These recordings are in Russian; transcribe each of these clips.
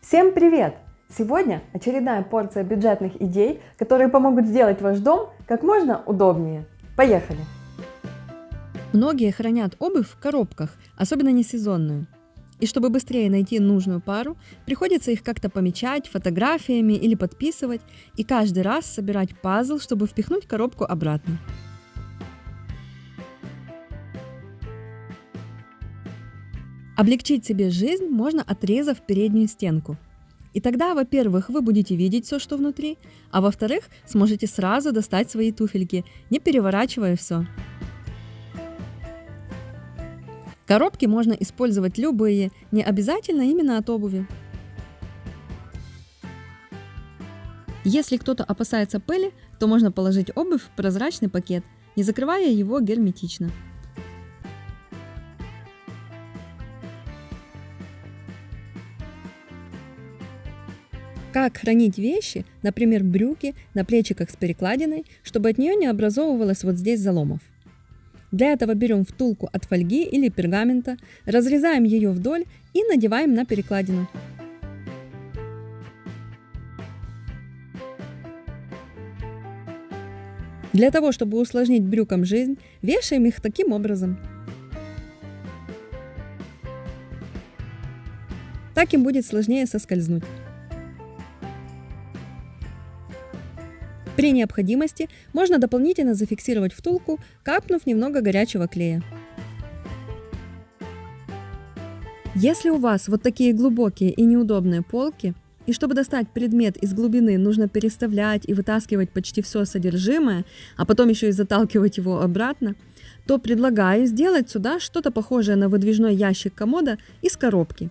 Всем привет! Сегодня очередная порция бюджетных идей, которые помогут сделать ваш дом как можно удобнее. Поехали! Многие хранят обувь в коробках, особенно несезонную. И чтобы быстрее найти нужную пару, приходится их как-то помечать фотографиями или подписывать, и каждый раз собирать пазл, чтобы впихнуть коробку обратно. Облегчить себе жизнь можно, отрезав переднюю стенку. И тогда, во-первых, вы будете видеть все, что внутри, а во-вторых, сможете сразу достать свои туфельки, не переворачивая все. Коробки можно использовать любые, не обязательно именно от обуви. Если кто-то опасается пыли, то можно положить обувь в прозрачный пакет, не закрывая его герметично. Как хранить вещи, например, брюки, на плечиках с перекладиной, чтобы от нее не образовывалось вот здесь заломов. Для этого берем втулку от фольги или пергамента, разрезаем ее вдоль и надеваем на перекладину. Для того, чтобы усложнить брюкам жизнь, вешаем их таким образом. Так им будет сложнее соскользнуть. При необходимости можно дополнительно зафиксировать втулку, капнув немного горячего клея. Если у вас вот такие глубокие и неудобные полки, и чтобы достать предмет из глубины нужно переставлять и вытаскивать почти все содержимое, а потом еще и заталкивать его обратно, то предлагаю сделать сюда что-то похожее на выдвижной ящик комода из коробки.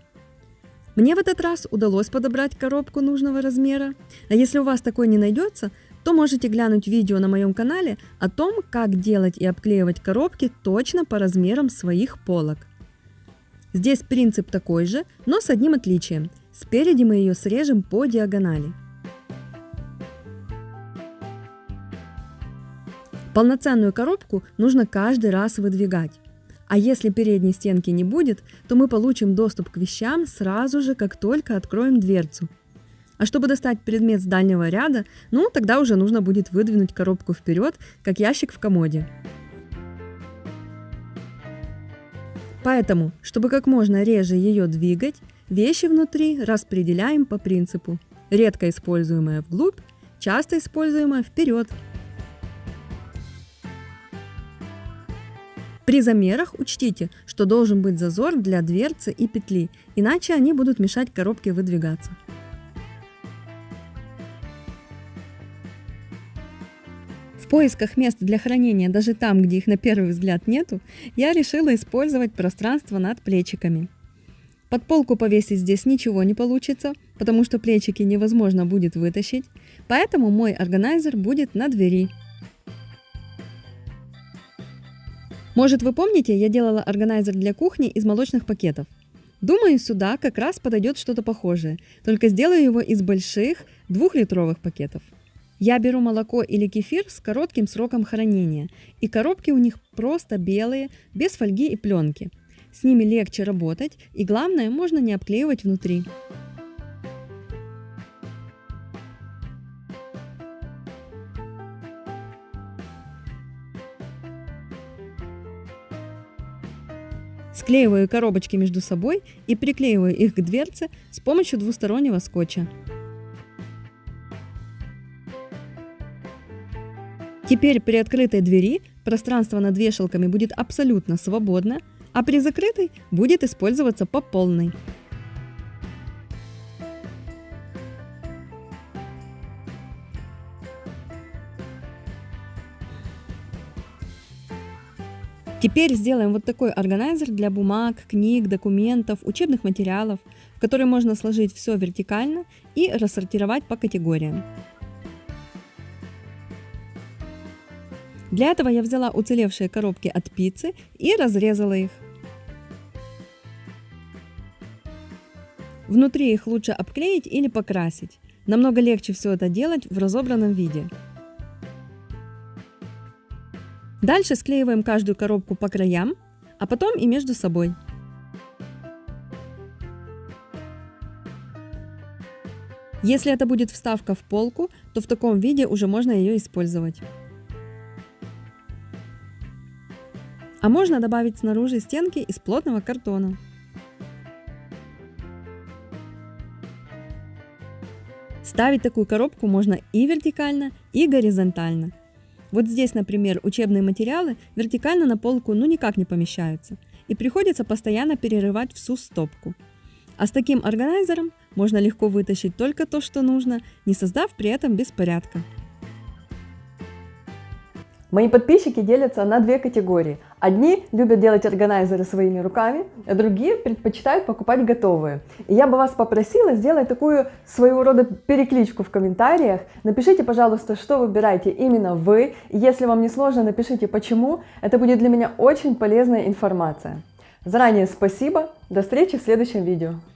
Мне в этот раз удалось подобрать коробку нужного размера, а если у вас такой не найдется, то можете глянуть видео на моем канале о том, как делать и обклеивать коробки точно по размерам своих полок. Здесь принцип такой же, но с одним отличием. Спереди мы ее срежем по диагонали. Полноценную коробку нужно каждый раз выдвигать. А если передней стенки не будет, то мы получим доступ к вещам сразу же, как только откроем дверцу. А чтобы достать предмет с дальнего ряда, тогда уже нужно будет выдвинуть коробку вперед, как ящик в комоде. Поэтому, чтобы как можно реже ее двигать, вещи внутри распределяем по принципу: редко используемое вглубь, часто используемое вперед. При замерах учтите, что должен быть зазор для дверцы и петли, иначе они будут мешать коробке выдвигаться. В поисках мест для хранения даже там, где их на первый взгляд нету, я решила использовать пространство над плечиками. Под полку повесить здесь ничего не получится, потому что плечики невозможно будет вытащить, поэтому мой органайзер будет на двери. Может, вы помните, я делала органайзер для кухни из молочных пакетов. Думаю, сюда как раз подойдет что-то похожее, только сделаю его из больших 2-литровых пакетов. Я беру молоко или кефир с коротким сроком хранения, и коробки у них просто белые, без фольги и пленки. С ними легче работать, и главное, можно не обклеивать внутри. Склеиваю коробочки между собой и приклеиваю их к дверце с помощью двустороннего скотча. Теперь при открытой двери пространство над вешалками будет абсолютно свободно, а при закрытой будет использоваться по полной. Теперь сделаем вот такой органайзер для бумаг, книг, документов, учебных материалов, в который можно сложить все вертикально и рассортировать по категориям. Для этого я взяла уцелевшие коробки от пиццы и разрезала их. Внутри их лучше обклеить или покрасить. Намного легче все это делать в разобранном виде. Дальше склеиваем каждую коробку по краям, а потом и между собой. Если это будет вставка в полку, то в таком виде уже можно ее использовать. А можно добавить снаружи стенки из плотного картона. Ставить такую коробку можно и вертикально, и горизонтально. Вот здесь, например, учебные материалы вертикально на полку никак не помещаются, и приходится постоянно перерывать всю стопку. А с таким органайзером можно легко вытащить только то, что нужно, не создав при этом беспорядка. Мои подписчики делятся на две категории. Одни любят делать органайзеры своими руками, а другие предпочитают покупать готовые. И я бы вас попросила сделать такую своего рода перекличку в комментариях. Напишите, пожалуйста, что выбираете именно вы. И если вам не сложно, напишите почему. Это будет для меня очень полезная информация. Заранее спасибо. До встречи в следующем видео.